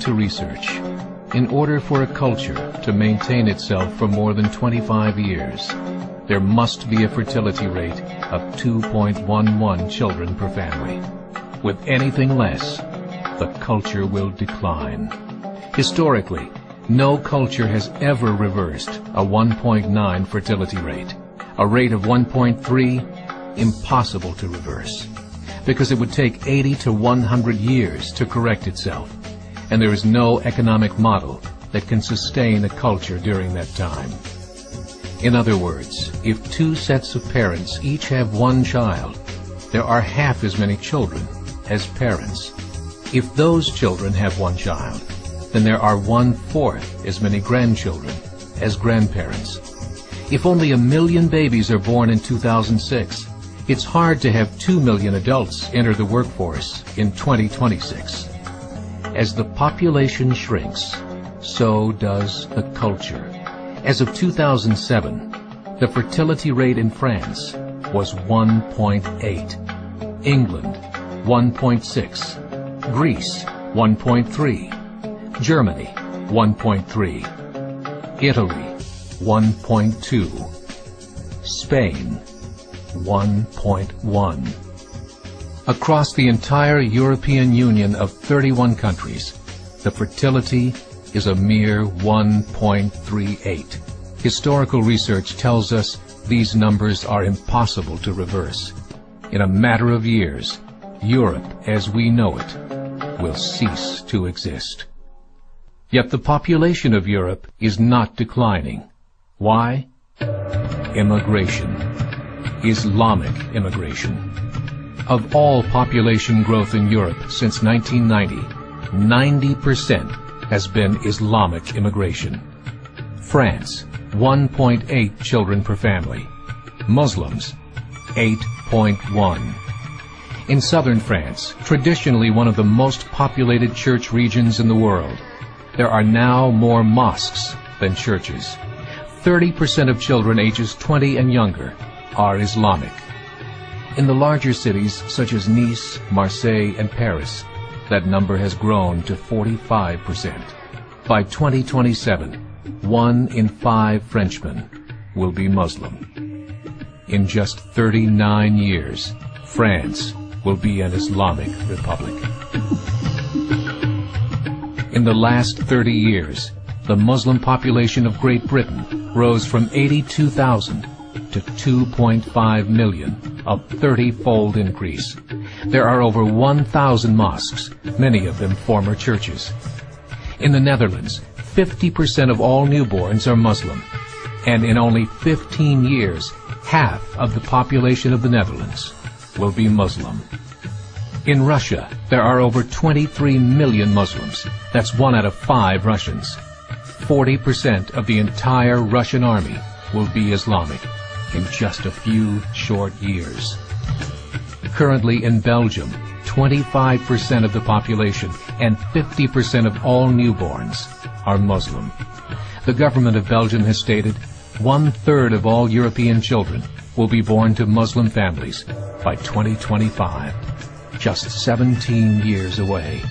to research. In order for a culture to maintain itself for more than 25 years, there must be a fertility rate of 2.11 children per family. With anything less, the culture will decline. Historically, no culture has ever reversed a 1.9 fertility rate. A rate of 1.3, impossible to reverse, because it would take 80 to 100 years to correct itself, and there is no economic model that can sustain a culture during that time. In other words, if two sets of parents each have one child, there are half as many children as parents. If those children have one child, then there are 1/4 as many grandchildren as grandparents. If only 1 million babies are born in 2006, it's hard to have 2 million adults enter the workforce in 2026. As the population shrinks, so does the culture. As of 2007, the fertility rate in France was 1.8, England 1.6, Greece 1.3, Germany 1.3, Italy 1.2, Spain 1.1. Across the entire European Union of 31 countries, the fertility is a mere 1.38. Historical research tells us these numbers are impossible to reverse. In a matter of years, Europe as we know it will cease to exist. Yet the population of Europe is not declining. Why? Immigration. Islamic immigration. Of all population growth in Europe since 1990, 90% has been Islamic immigration. France, 1.8 children per family. Muslims, 8.1. In southern France, traditionally one of the most populated church regions in the world, there are now more mosques than churches. 30% of children ages 20 and younger are Islamic. In the larger cities such as Nice, Marseille, and Paris, that number has grown to 45%. By 2027, 1 in 5 Frenchmen will be Muslim. In just 39 years, France will be an Islamic republic. In the last 30 years, the Muslim population of Great Britain rose from 82,000 to 2.5 million, a 30-fold increase. There are over 1,000 mosques, many of them former churches. In the Netherlands, 50% of all newborns are Muslim, and in only 15 years, half of the population of the Netherlands will be Muslim. In Russia, there are over 23 million Muslims. That's 1 out of 5 Russians. 40% of the entire Russian army will be Islamic in just a few short years. Currently in Belgium, 25% of the population and 50% of all newborns are Muslim. The government of Belgium has stated 1/3 of all European children will be born to Muslim families by 2025, just 17 years away.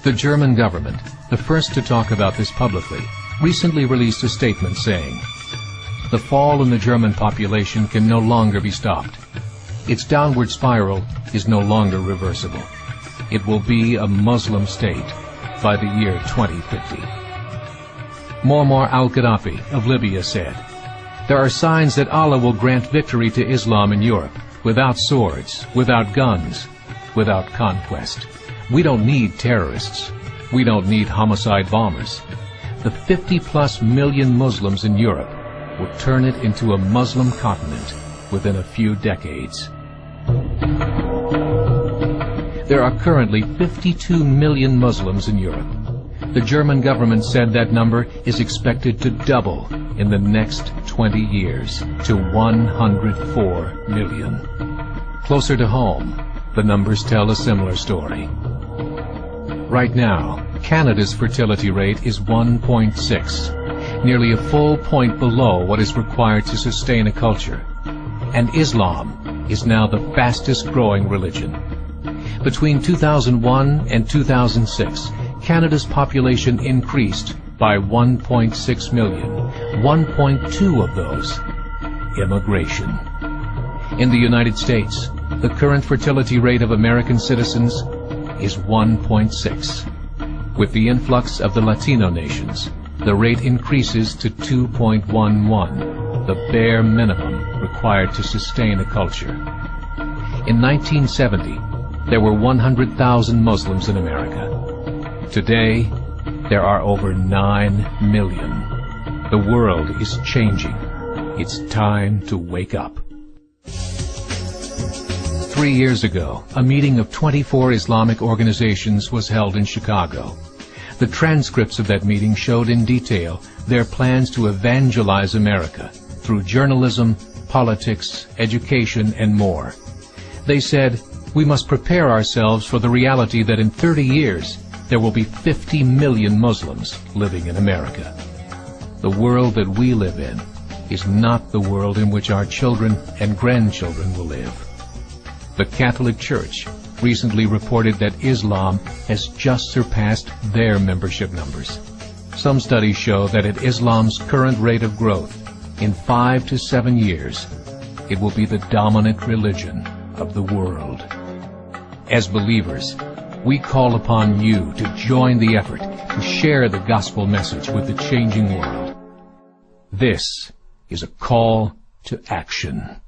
The German government, the first to talk about this publicly, recently released a statement saying, "The fall in the German population can no longer be stopped. Its downward spiral is no longer reversible. It will be a Muslim state by the year 2050. Muammar al-Gaddafi of Libya said, "There are signs that Allah will grant victory to Islam in Europe, without swords, without guns, without conquest. We don't need terrorists. We don't need homicide bombers. The 50+ million Muslims in Europe will turn it into a Muslim continent within a few decades." There are currently 52 million Muslims in Europe. The German government said that number is expected to double in the next 20 years to 104 million. Closer to home, the numbers tell a similar story. Right now, Canada's fertility rate is 1.6, nearly a full point below what is required to sustain a culture. And Islam is now the fastest growing religion. Between 2001 and 2006, Canada's population increased by 1.6 million, 1.2 of those immigration. In the United States, the current fertility rate of American citizens is 1.6. With the influx of the Latino nations, the rate increases to 2.11, the bare minimum required to sustain a culture. In 1970, there were 100,000 Muslims in America. Today, there are over 9 million. The world is changing. It's time to wake up. 3 years ago, a meeting of 24 Islamic organizations was held in Chicago. The transcripts of that meeting showed in detail their plans to evangelize America through journalism, politics, education, and more. They said, we must prepare ourselves for the reality that in 30 years, there will be 50 million Muslims living in America. The world that we live in is not the world in which our children and grandchildren will live. The Catholic Church recently reported that Islam has just surpassed their membership numbers. Some studies show that at Islam's current rate of growth, in 5 to 7 years, it will be the dominant religion of the world. As believers, we call upon you to join the effort to share the gospel message with the changing world. This is a call to action.